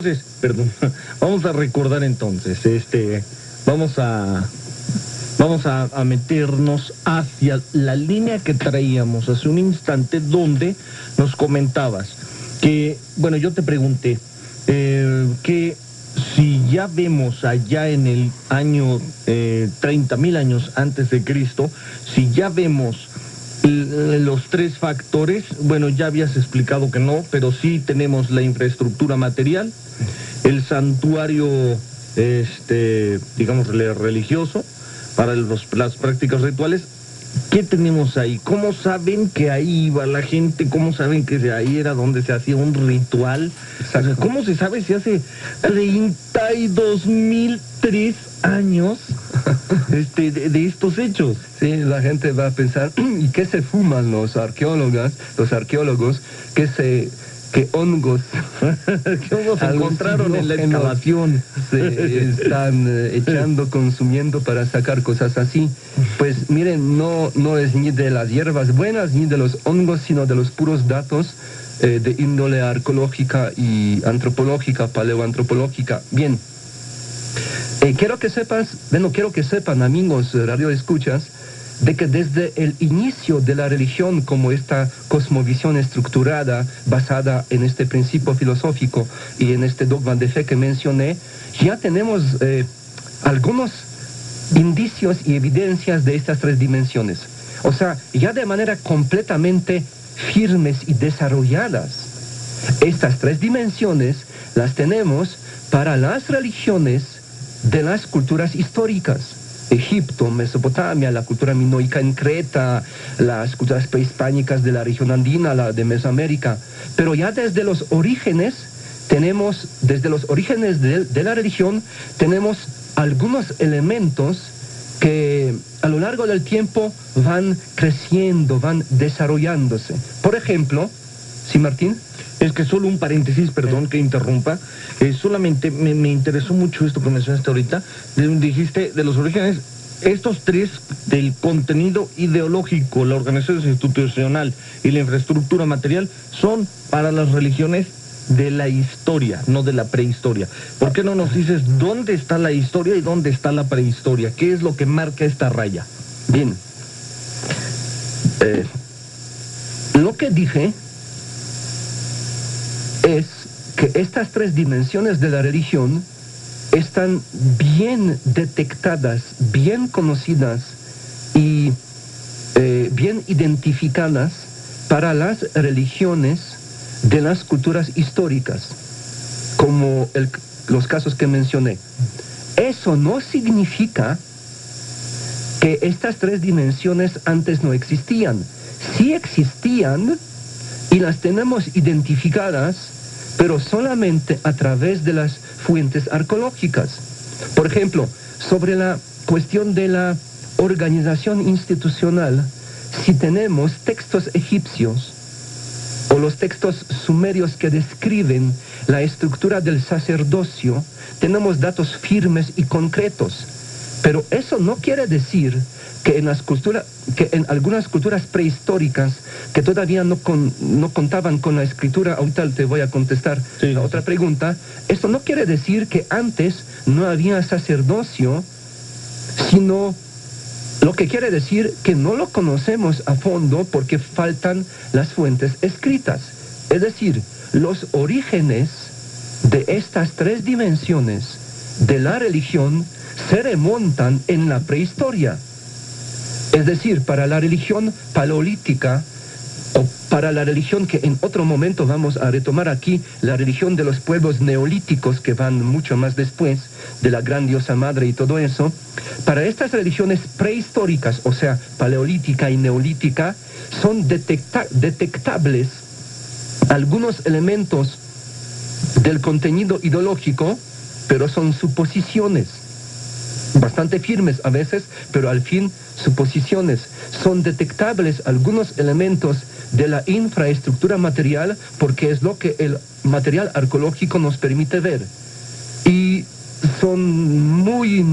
Entonces, perdón, vamos a recordar entonces, vamos a meternos hacia la línea que traíamos hace un instante, donde nos comentabas que, bueno, yo te pregunté que si ya vemos allá en el año 30.000 años antes de Cristo, si ya vemos los tres factores, bueno, ya habías explicado que no, pero sí tenemos la infraestructura material, el santuario, digamos, religioso, para las prácticas rituales. ¿Qué tenemos ahí? ¿Cómo saben que ahí iba la gente? ¿Cómo saben que de ahí era donde se hacía un ritual? O sea, ¿cómo se sabe si hace 32.003 años de estos hechos? Sí, la gente va a pensar, ¿y qué se fuman los arqueólogos? ¿Qué hongos? ¿Qué hongos encontraron en la excavación? Se están consumiendo para sacar cosas así. Pues miren, no es ni de las hierbas buenas ni de los hongos, sino de los puros datos de índole arqueológica y antropológica, paleoantropológica. Bien, quiero que sepan, amigos radioescuchas, de que desde el inicio de la religión, como esta cosmovisión estructurada, basada en este principio filosófico y en este dogma de fe que mencioné, ya tenemos algunos indicios y evidencias de estas tres dimensiones. O sea, ya de manera completamente firmes y desarrolladas. Estas tres dimensiones las tenemos para las religiones de las culturas históricas. Egipto, Mesopotamia, la cultura minoica en Creta, las culturas prehispánicas de la región andina, la de Mesoamérica. Pero ya desde los orígenes de la religión, tenemos algunos elementos que a lo largo del tiempo van creciendo, van desarrollándose. Por ejemplo, ¿sí, Martín? Es que solo un paréntesis, perdón que interrumpa, solamente me interesó mucho esto que mencionaste ahorita, dijiste de los orígenes, estos tres del contenido ideológico, la organización institucional y la infraestructura material son para las religiones de la historia, no de la prehistoria. ¿Por qué no nos dices dónde está la historia y dónde está la prehistoria? ¿Qué es lo que marca esta raya? Bien, lo que dije es que estas tres dimensiones de la religión están bien detectadas, bien conocidas y bien identificadas para las religiones de las culturas históricas, como los casos que mencioné. Eso no significa que estas tres dimensiones antes no existían. Sí existían y las tenemos identificadas, pero solamente a través de las fuentes arqueológicas. Por ejemplo, sobre la cuestión de la organización institucional, si tenemos textos egipcios o los textos sumerios que describen la estructura del sacerdocio, tenemos datos firmes y concretos. Pero eso no quiere decir que en algunas culturas prehistóricas que todavía no contaban con la escritura, ahorita te voy a contestar la otra pregunta, esto no quiere decir que antes no había sacerdocio, sino lo que quiere decir que no lo conocemos a fondo porque faltan las fuentes escritas. Es decir, los orígenes de estas tres dimensiones de la religión se remontan en la prehistoria. Es decir, para la religión paleolítica, o para la religión que en otro momento vamos a retomar aquí, la religión de los pueblos neolíticos que van mucho más después, de la gran diosa madre y todo eso, para estas religiones prehistóricas, o sea, paleolítica y neolítica, son detectables algunos elementos del contenido ideológico, pero son suposiciones, bastante firmes a veces, pero al fin suposiciones. Son detectables algunos elementos de la infraestructura material porque es lo que el material arqueológico nos permite ver. Y son muy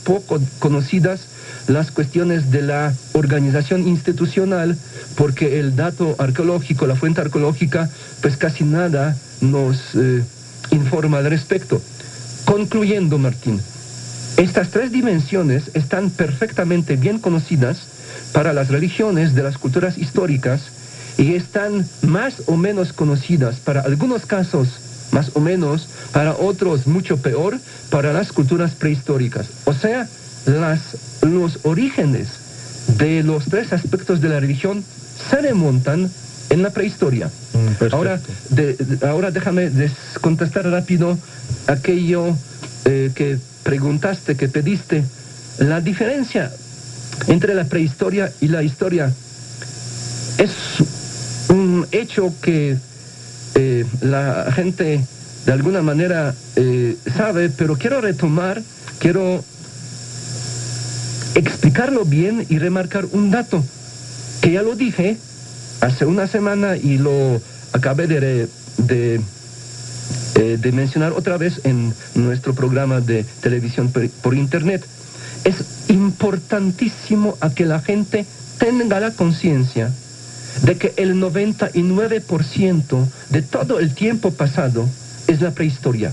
poco conocidas las cuestiones de la organización institucional porque el dato arqueológico, la fuente arqueológica, pues casi nada nos informa al respecto. Concluyendo, Martín, estas tres dimensiones están perfectamente bien conocidas para las religiones de las culturas históricas y están más o menos conocidas para algunos casos, más o menos, para otros mucho peor, para las culturas prehistóricas. O sea, los orígenes de los tres aspectos de la religión se remontan en la prehistoria. Ahora déjame contestar rápido aquello que preguntaste, que pediste. La diferencia entre la prehistoria y la historia es un hecho que la gente de alguna manera sabe, pero quiero explicarlo bien y remarcar un dato que ya lo dije hace una semana y lo acabé de mencionar otra vez en nuestro programa de televisión por internet. Es importantísimo a que la gente tenga la conciencia de que el 99% de todo el tiempo pasado es la prehistoria.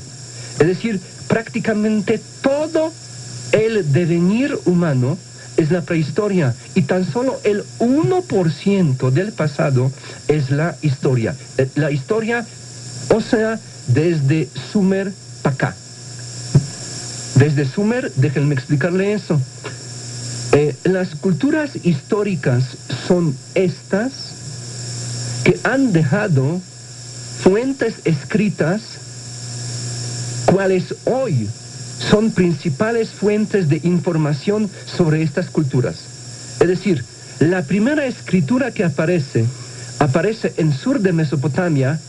Es decir, prácticamente todo el devenir humano es la prehistoria y tan solo el 1% del pasado es la historia. La historia, o sea, desde Sumer para acá. Desde Sumer, déjenme explicarle eso. Las culturas históricas son estas que han dejado fuentes escritas, cuales hoy son principales fuentes de información sobre estas culturas. Es decir, la primera escritura que aparece en sur de Mesopotamia,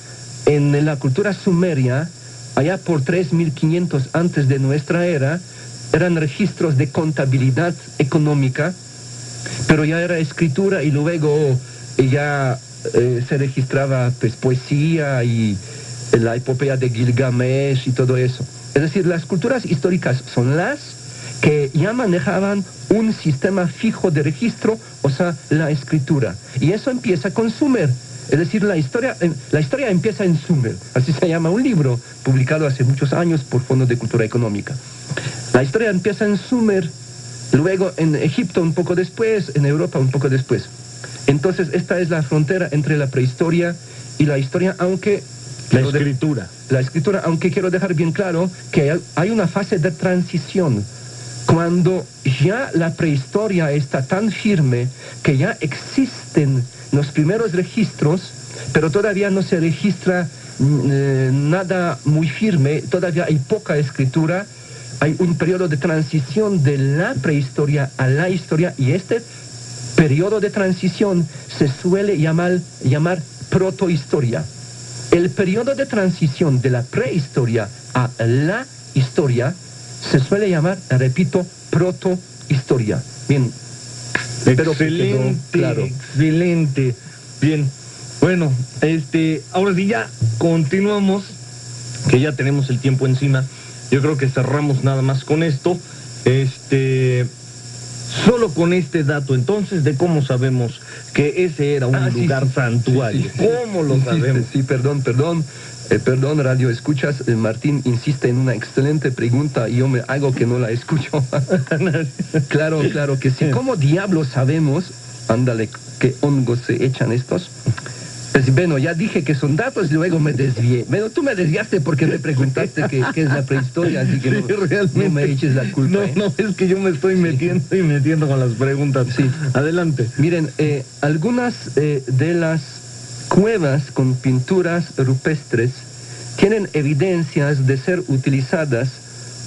en la cultura sumeria, allá por 3500 antes de nuestra era. Eran registros de contabilidad económica, pero ya era escritura y luego ya se registraba pues, poesía y la epopeya de Gilgamesh y todo eso. Es decir, las culturas históricas son las que ya manejaban un sistema fijo de registro, o sea, la escritura. Y eso empieza con Sumer. Es decir, la historia empieza en Sumer. Así se llama un libro publicado hace muchos años por Fondo de Cultura Económica. La historia empieza en Sumer, luego en Egipto un poco después, en Europa un poco después. Entonces, esta es la frontera entre la prehistoria y la historia, aunque... La escritura, aunque quiero dejar bien claro que hay una fase de transición. Cuando ya la prehistoria está tan firme que ya existen los primeros registros, pero todavía no se registra nada muy firme, todavía hay poca escritura, hay un periodo de transición de la prehistoria a la historia, y este periodo de transición se suele llamar protohistoria. El periodo de transición de la prehistoria a la historia se suele llamar, repito, protohistoria. Bien. Excelente, claro. Excelente. Bien. Bueno, ahora sí ya continuamos, que ya tenemos el tiempo encima. Yo creo que cerramos nada más con esto. Solo con este dato, entonces, de cómo sabemos que ese era un lugar santuario. Sí. ¿Cómo lo sabemos? Sí, perdón, Radio Escuchas. Martín insiste en una excelente pregunta y yo me hago que no la escucho. Claro que sí. ¿Cómo diablos sabemos, ándale, qué hongos se echan estos? Pues bueno, ya dije que son datos y luego me desvié. Bueno, tú me desviaste porque me preguntaste qué es la prehistoria, así que no me eches la culpa. No, es que yo me estoy metiendo con las preguntas. Sí. Adelante. Miren, algunas de las cuevas con pinturas rupestres tienen evidencias de ser utilizadas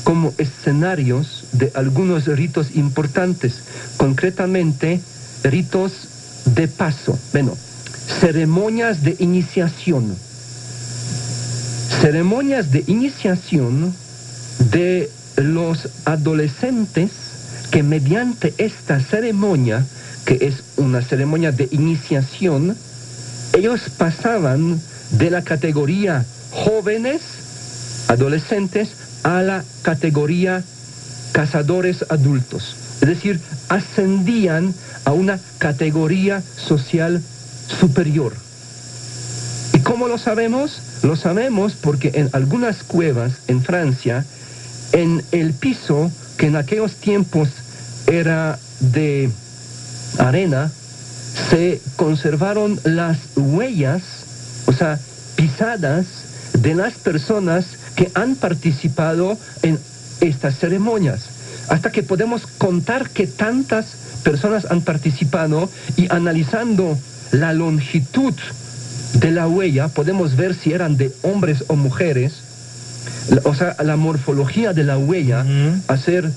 como escenarios de algunos ritos importantes, concretamente ritos de paso. Bueno, ceremonias de iniciación. Ceremonias de iniciación de los adolescentes que mediante esta ceremonia, que es una ceremonia de iniciación, ellos pasaban de la categoría jóvenes, adolescentes, a la categoría cazadores adultos. Es decir, ascendían a una categoría social superior. ¿Y cómo lo sabemos? Lo sabemos porque en algunas cuevas en Francia, en el piso, que en aquellos tiempos era de arena, se conservaron las huellas, o sea, pisadas de las personas que han participado en estas ceremonias. Hasta que podemos contar que tantas personas han participado y analizando la longitud de la huella, podemos ver si eran de hombres o mujeres, o sea, la morfología de la huella, hacer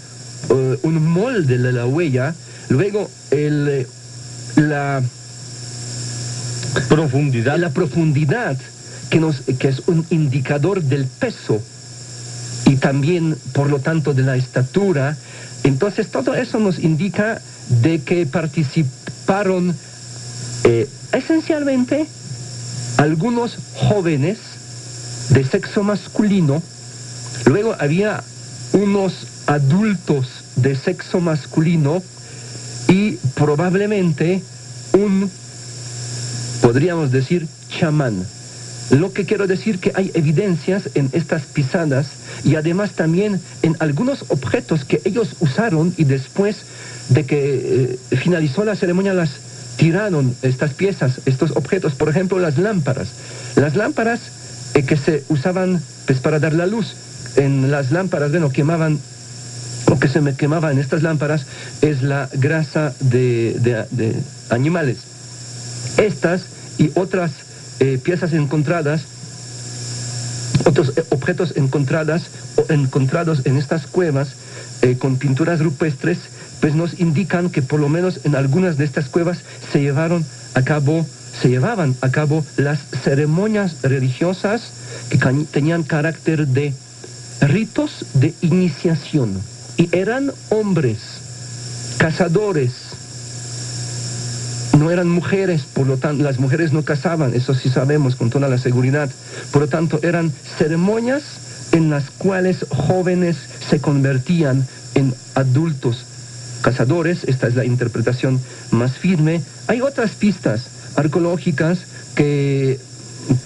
un molde de la huella, luego la profundidad que es un indicador del peso y también por lo tanto de la estatura. Entonces todo eso nos indica de que participaron esencialmente algunos jóvenes de sexo masculino, luego había unos adultos de sexo masculino y probablemente podríamos decir, chamán. Lo que quiero decir que hay evidencias en estas pisadas y además también en algunos objetos que ellos usaron y después de que finalizó la ceremonia las tiraron, estas piezas, estos objetos, por ejemplo las lámparas. Las lámparas que se usaban pues para dar la luz. En las lámparas, bueno, quemaban, lo que se me quemaba en estas lámparas es la grasa de animales. Estas y otras piezas encontradas, otros objetos encontrados en estas cuevas con pinturas rupestres, pues nos indican que por lo menos en algunas de estas cuevas se llevaban a cabo las ceremonias religiosas que tenían carácter de ritos de iniciación y eran hombres, cazadores, no eran mujeres, por lo tanto las mujeres no cazaban, eso sí sabemos con toda la seguridad, por lo tanto eran ceremonias en las cuales jóvenes se convertían en adultos cazadores. Esta es la interpretación más firme. Hay otras pistas arqueológicas que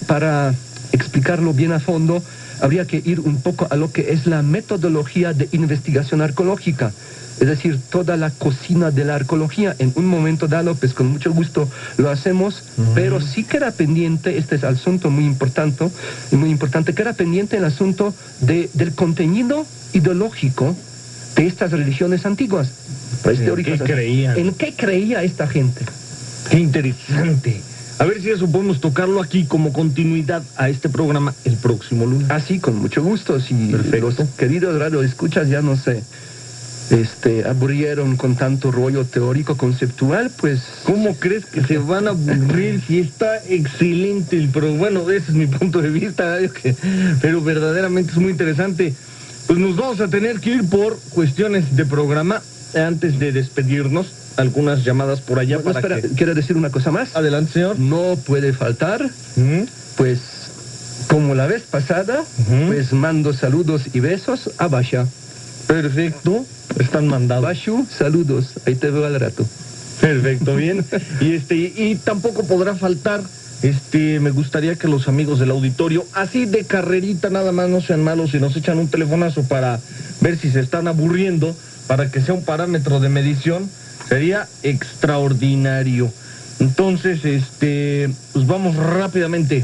para explicarlo bien a fondo habría que ir un poco a lo que es la metodología de investigación arqueológica, es decir, toda la cocina de la arqueología. En un momento dado, pues con mucho gusto lo hacemos, pero sí queda pendiente, este es el asunto muy importante, queda pendiente el asunto del contenido ideológico de estas religiones antiguas. ¿En qué creía esta gente? Qué interesante. A ver si eso podemos tocarlo aquí como continuidad a este programa el próximo lunes. Así, con mucho gusto. Si los queridos radioescuchas ya no sé, aburrieron con tanto rollo teórico conceptual, pues... ¿Cómo crees que se van a aburrir si está excelente el programa? Bueno, ese es mi punto de vista, pero verdaderamente es muy interesante. Pues nos vamos a tener que ir por cuestiones de programa. Antes de despedirnos, algunas llamadas por allá. No, espera, ¿quiere decir una cosa más? Adelante, señor. No puede faltar, pues, como la vez pasada, pues mando saludos y besos a Basha. Perfecto, están mandados. Bashu, saludos, ahí te veo al rato. Perfecto, bien. Y tampoco podrá faltar, me gustaría que los amigos del auditorio, así de carrerita nada más, no sean malos y nos echan un telefonazo para ver si se están aburriendo, para que sea un parámetro de medición, sería extraordinario. Entonces, pues vamos rápidamente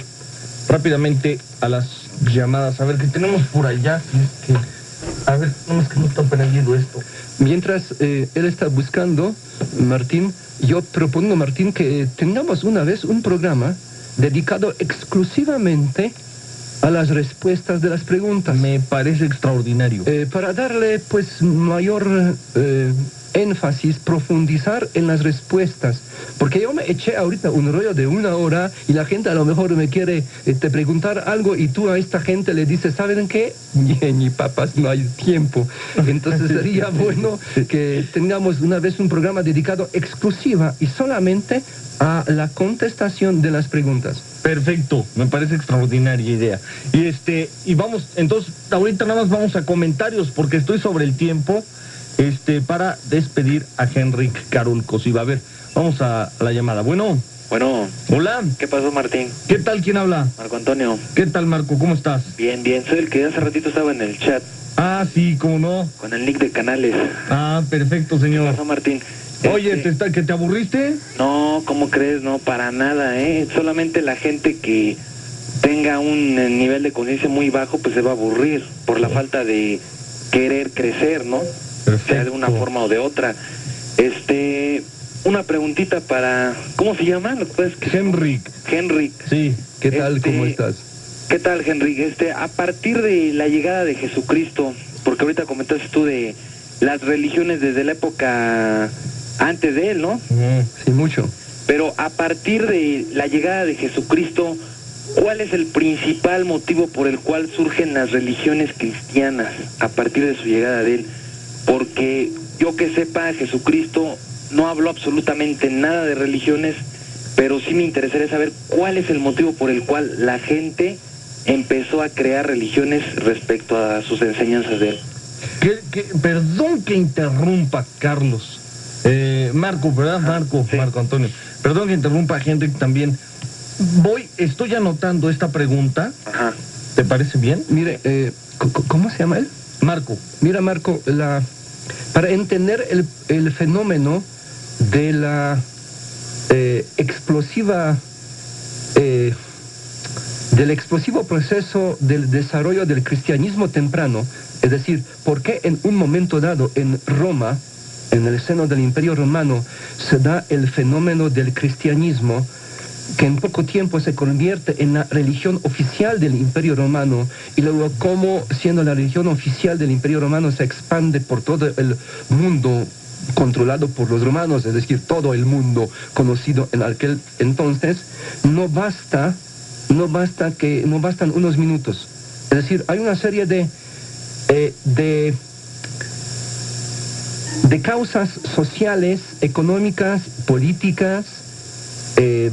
a las llamadas, a ver qué tenemos por allá, a ver, nomás que no está aprendiendo esto. Mientras él está buscando, Martín, yo propongo, Martín, que tengamos una vez un programa dedicado exclusivamente a las respuestas de las preguntas. Me parece extraordinario. Para darle, pues, mayor énfasis, profundizar en las respuestas. Porque yo me eché ahorita un rollo de 1 hora y la gente a lo mejor me quiere preguntar algo y tú a esta gente le dices, ¿saben qué? Ni papas, no hay tiempo. Entonces sería bueno que tengamos una vez un programa dedicado exclusiva y solamente a la contestación de las preguntas. Perfecto, me parece extraordinaria idea. Y vamos, entonces, ahorita nada más vamos a comentarios porque estoy sobre el tiempo, para despedir a Henrik Karol Kosiva. A ver, vamos a la llamada. Bueno. Bueno, Hola, ¿qué pasó, Martín? ¿qué tal? ¿Quién habla? Marco Antonio. ¿Qué tal, Marco? ¿Cómo estás? Bien, bien. Soy el que hace ratito estaba en el chat Ah, sí, cómo no. con el nick de Canales. Ah, perfecto, ¿Qué señor. pasó, Martín? Oye, ¿que te aburriste? No, ¿cómo crees? No, para nada, ¿eh? Solamente la gente que tenga un nivel de conciencia muy bajo, pues se va a aburrir por la falta de querer crecer, ¿no? Sea de una forma o de otra. Una preguntita para... ¿Cómo se llama? ¿Lo puedes que... Henrik. Henrik. Sí. ¿Qué tal? ¿Cómo estás? ¿Qué tal, Henrik? A partir de la llegada de Jesucristo, porque ahorita comentaste tú de las religiones desde la época antes de él, ¿no? Sí, mucho. Pero a partir de la llegada de Jesucristo, ¿cuál es el principal motivo por el cual surgen las religiones cristianas a partir de su llegada de él? Porque yo que sepa, Jesucristo no habló absolutamente nada de religiones, pero sí me interesaría saber cuál es el motivo por el cual la gente empezó a crear religiones respecto a sus enseñanzas de él. Perdón que interrumpa, Carlos. Marco, ¿verdad? Marco, sí. Marco Antonio. Perdón que interrumpa, Henrik, también. Estoy anotando esta pregunta. Ajá. ¿Te parece bien? Mire, ¿cómo se llama él? Marco. Mira, Marco, para entender el fenómeno de la del explosivo proceso del desarrollo del cristianismo temprano, es decir, por qué en un momento dado en Roma, en el seno del Imperio Romano, se da el fenómeno del cristianismo, que en poco tiempo se convierte en la religión oficial del Imperio Romano, y luego cómo, siendo la religión oficial del Imperio Romano, se expande por todo el mundo controlado por los romanos, es decir, todo el mundo conocido en aquel entonces. No bastan unos minutos. Es decir, hay una serie de causas sociales, económicas, políticas,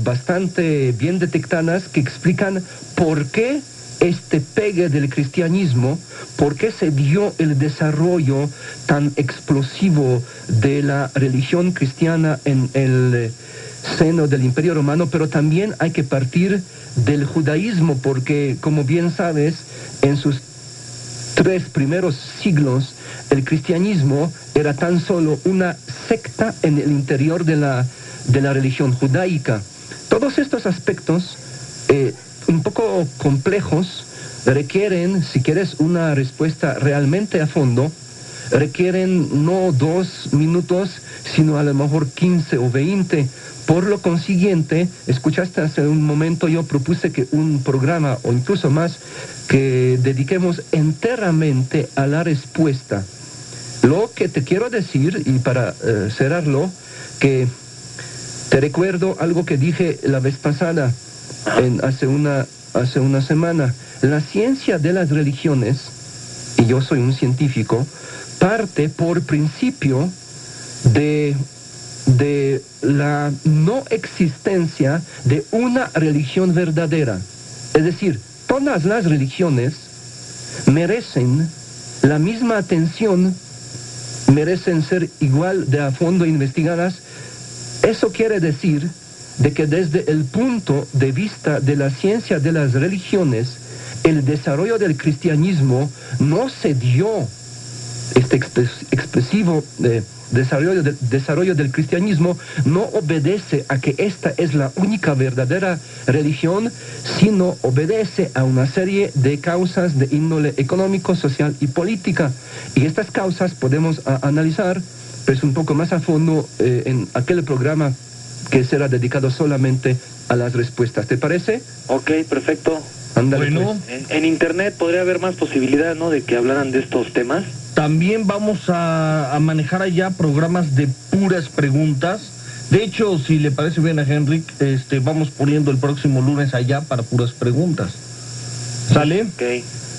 bastante bien detectadas, que explican por qué este pegue del cristianismo, por qué se dio el desarrollo tan explosivo de la religión cristiana en el seno del Imperio Romano, pero también hay que partir del judaísmo, porque, como bien sabes, en sus 3 primeros siglos, el cristianismo era tan solo una secta en el interior de la religión judaica. Todos estos aspectos, un poco complejos, requieren, si quieres una respuesta realmente a fondo, requieren no 2 minutos, sino a lo mejor 15 o 20. Por lo consiguiente, escuchaste hace un momento, yo propuse que un programa, o incluso más, que dediquemos enteramente a la respuesta. Lo que te quiero decir, y para cerrarlo, que te recuerdo algo que dije la vez pasada, hace una semana. La ciencia de las religiones, y yo soy un científico, parte por principio de la no existencia de una religión verdadera. Es decir, todas las religiones merecen la misma atención, merecen ser igual de a fondo investigadas. Eso quiere decir de que desde el punto de vista de la ciencia de las religiones, el desarrollo del cristianismo no se dio, este expresivo desarrollo del cristianismo no obedece a que esta es la única verdadera religión, sino obedece a una serie de causas de índole económico, social y política. Y estas causas podemos analizar pues un poco más a fondo en aquel programa que será dedicado solamente a las respuestas. ¿Te parece? Ok, perfecto. Ándale, Bueno. pues. En internet podría haber más posibilidad, ¿no?, de que hablaran de estos temas. También vamos a manejar allá programas de puras preguntas. De hecho, si le parece bien a Henrik, vamos poniendo el próximo lunes allá para puras preguntas. ¿Sale? Ok.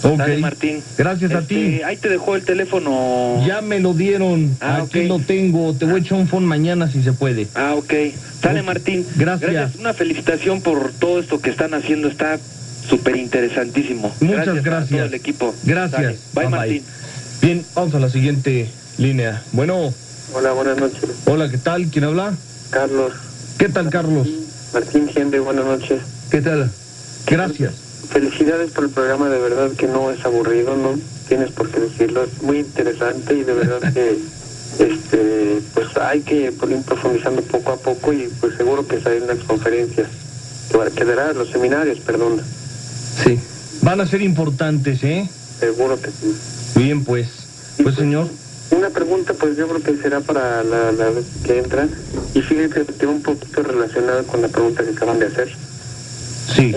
Ok. Dale, Martín. Gracias a ti. Ahí te dejó el teléfono. Ya me lo dieron. Aquí ok. lo tengo. Te voy a echar un phone mañana si se puede. Ok. Sale, Ok. Martín. Gracias. Una felicitación por todo esto que están haciendo. Está súper interesantísimo. Muchas gracias. a todo el equipo. Gracias. Sale. Bye, Martín. Bien, vamos a la siguiente línea. Bueno, Hola, buenas noches. hola, ¿qué tal? ¿Quién habla? Carlos. ¿Qué tal, Carlos? Martín Henry, buenas noches. ¿Qué tal? Gracias. Felicidades por el programa, de verdad que no es aburrido, no tienes por qué decirlo, es muy interesante y de verdad que pues hay que ir profundizando poco a poco y pues seguro que salen las conferencias, que dará los seminarios, perdón. Sí. Van a ser importantes, ¿eh? Seguro que sí. Bien, pues. Pues, señor. Una pregunta, pues yo creo que será para la vez que entra, y fíjate que un poquito relacionado con la pregunta que acaban de hacer. Sí.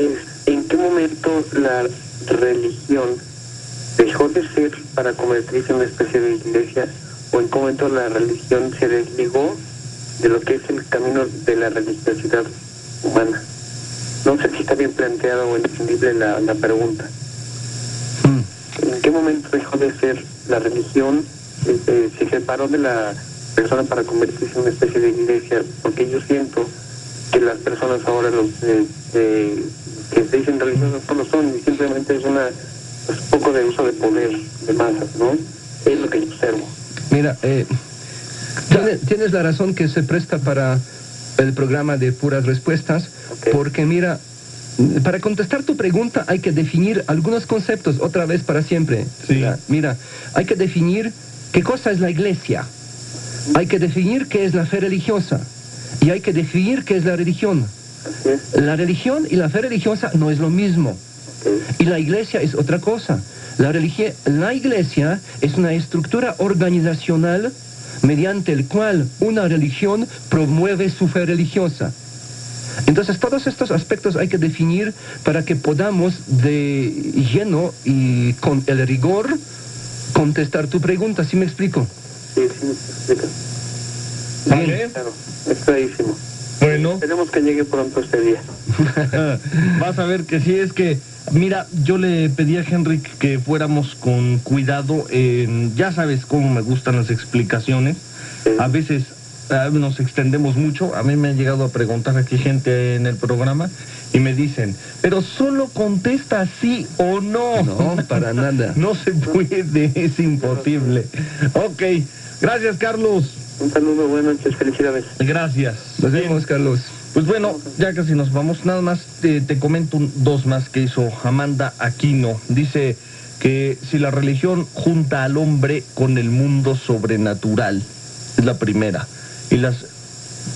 ¿En qué momento la religión dejó de ser para convertirse en una especie de iglesia, o en qué momento la religión se desligó de lo que es el camino de la religiosidad humana? No sé si está bien planteado o entendible la pregunta. ¿En qué momento dejó de ser la religión, se separó de la persona para convertirse en una especie de iglesia? Porque yo siento que las personas ahora, los que se dicen religiosos, no lo son, y simplemente es un poco de uso de poder de masas, ¿no? Es lo que yo observo. Mira, tienes la razón que se presta para el programa de puras respuestas, Okay. porque mira, para contestar tu pregunta hay que definir algunos conceptos otra vez para siempre. Sí. Mira, hay que definir qué cosa es la iglesia, hay que definir qué es la fe religiosa y hay que definir qué es la religión. Así es. La religión y la fe religiosa no es lo mismo. Y la iglesia es otra cosa. La iglesia es una estructura organizacional mediante el cual una religión promueve su fe religiosa. Entonces todos estos aspectos hay que definir para que podamos de lleno y con el rigor contestar tu pregunta. ¿Sí me explico? Sí, me explica. ¿Vale? Claro, es clarísimo. Bueno. Esperemos que llegue pronto este día. Vas a ver que sí, es que, mira, yo le pedí a Henry que fuéramos con cuidado. Ya sabes cómo me gustan las explicaciones. A veces nos extendemos mucho. A mí me han llegado a preguntar aquí gente en el programa y me dicen, pero solo contesta sí o no. No, para nada. No se puede, es imposible. Ok, gracias, Carlos. Un saludo, buenas noches, felicidades. Gracias. Nos vemos, Carlos. Pues bueno, ya casi nos vamos. Nada más te comento dos más que hizo Amanda Aquino. Dice que si la religión junta al hombre con el mundo sobrenatural, es la primera.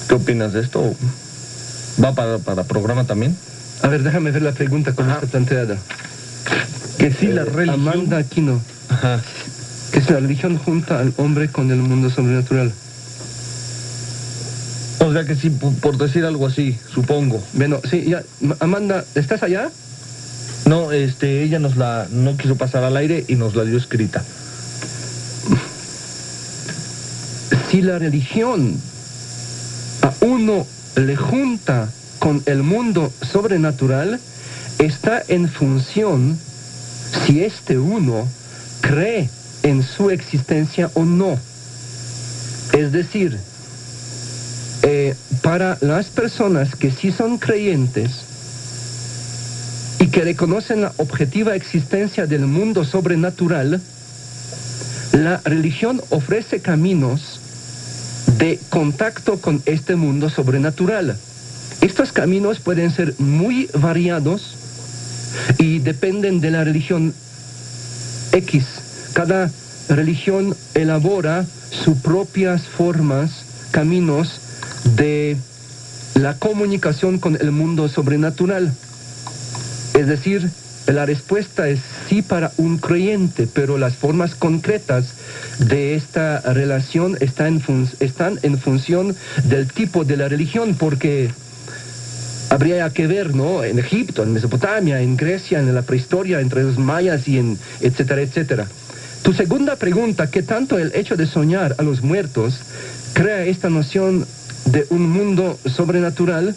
¿Qué opinas de esto? ¿Va para programa también? A ver, déjame ver la pregunta cómo está planteada. Que si la religión... Amanda Aquino. Ajá. Que si la religión junta al hombre con el mundo sobrenatural. O sea que sí, por decir algo así, supongo. Bueno, sí, ya. Amanda, ¿estás allá? No, ella no quiso pasar al aire y nos la dio escrita. Si la religión a uno le junta con el mundo sobrenatural, está en función si este uno cree en su existencia o no. Es decir, para las personas que sí son creyentes y que reconocen la objetiva existencia del mundo sobrenatural, la religión ofrece caminos de contacto con este mundo sobrenatural. Estos caminos pueden ser muy variados y dependen de la religión X. Cada religión elabora sus propias formas, caminos de la comunicación con el mundo sobrenatural. Es decir, la respuesta es sí para un creyente, pero las formas concretas de esta relación están en función del tipo de la religión, porque habría que ver, ¿no? En Egipto, en Mesopotamia, en Grecia, en la prehistoria, entre los mayas y en etcétera, etcétera. Tu segunda pregunta, ¿qué tanto el hecho de soñar a los muertos crea esta noción de un mundo sobrenatural?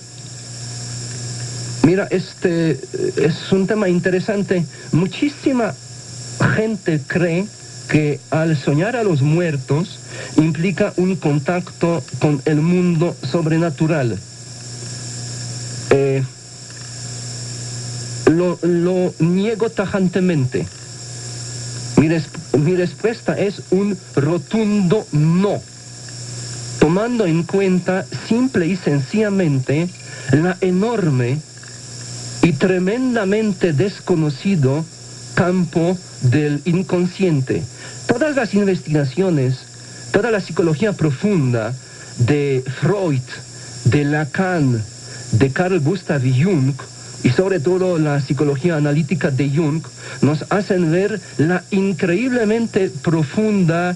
Mira, este es un tema interesante. Muchísima gente cree que al soñar a los muertos implica un contacto con el mundo sobrenatural. Lo niego tajantemente. Mi respuesta es un rotundo no, tomando en cuenta simple y sencillamente la enorme y tremendamente desconocido campo del inconsciente. Todas las investigaciones, toda la psicología profunda de Freud, de Lacan, de Carl Gustav Jung, y sobre todo la psicología analítica de Jung, nos hacen ver la increíblemente profundo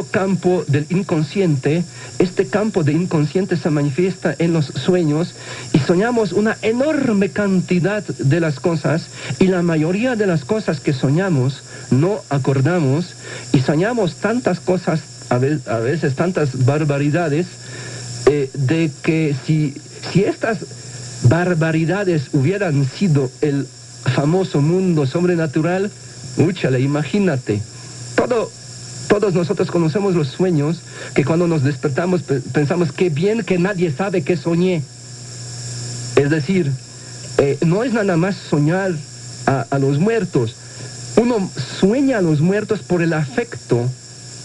campo del inconsciente. Este campo de inconsciente se manifiesta en los sueños y soñamos una enorme cantidad de las cosas, y la mayoría de las cosas que soñamos no acordamos, y soñamos tantas cosas, a veces tantas barbaridades, de que si estas barbaridades hubieran sido el famoso mundo sobrenatural, úchale, imagínate. Todos nosotros conocemos los sueños, que cuando nos despertamos pensamos qué bien que nadie sabe que soñé. Es decir, no es nada más soñar a los muertos. Uno sueña a los muertos por el afecto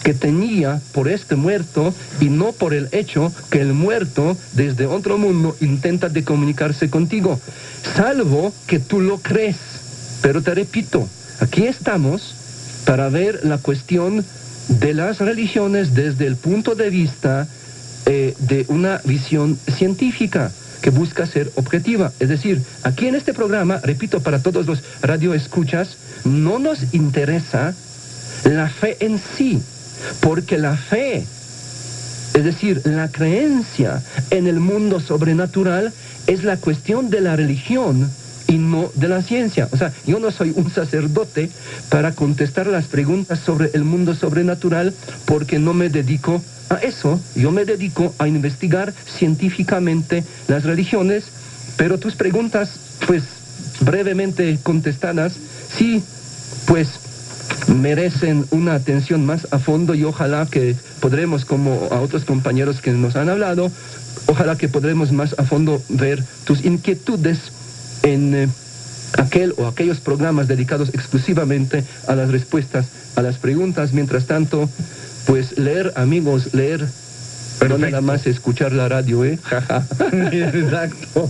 que tenía por este muerto, y no por el hecho que el muerto desde otro mundo intenta de comunicarse contigo, salvo que tú lo crees. Pero te repito, aquí estamos para ver la cuestión de las religiones desde el punto de vista de una visión científica que busca ser objetiva. Es decir, aquí en este programa, repito para todos los radioescuchas, no nos interesa la fe en sí, porque la fe, es decir, la creencia en el mundo sobrenatural, es la cuestión de la religión y no de la ciencia. O sea, yo no soy un sacerdote para contestar las preguntas sobre el mundo sobrenatural, porque no me dedico a eso. Yo me dedico a investigar científicamente las religiones, pero tus preguntas, pues, brevemente contestadas, sí, pues, merecen una atención más a fondo, y ojalá que podremos, como a otros compañeros que nos han hablado, ojalá que podremos más a fondo ver tus inquietudes en aquel o aquellos programas dedicados exclusivamente a las respuestas a las preguntas. Mientras tanto, pues leer, amigos, leer, pero nada más escuchar la radio, Jaja. Exacto.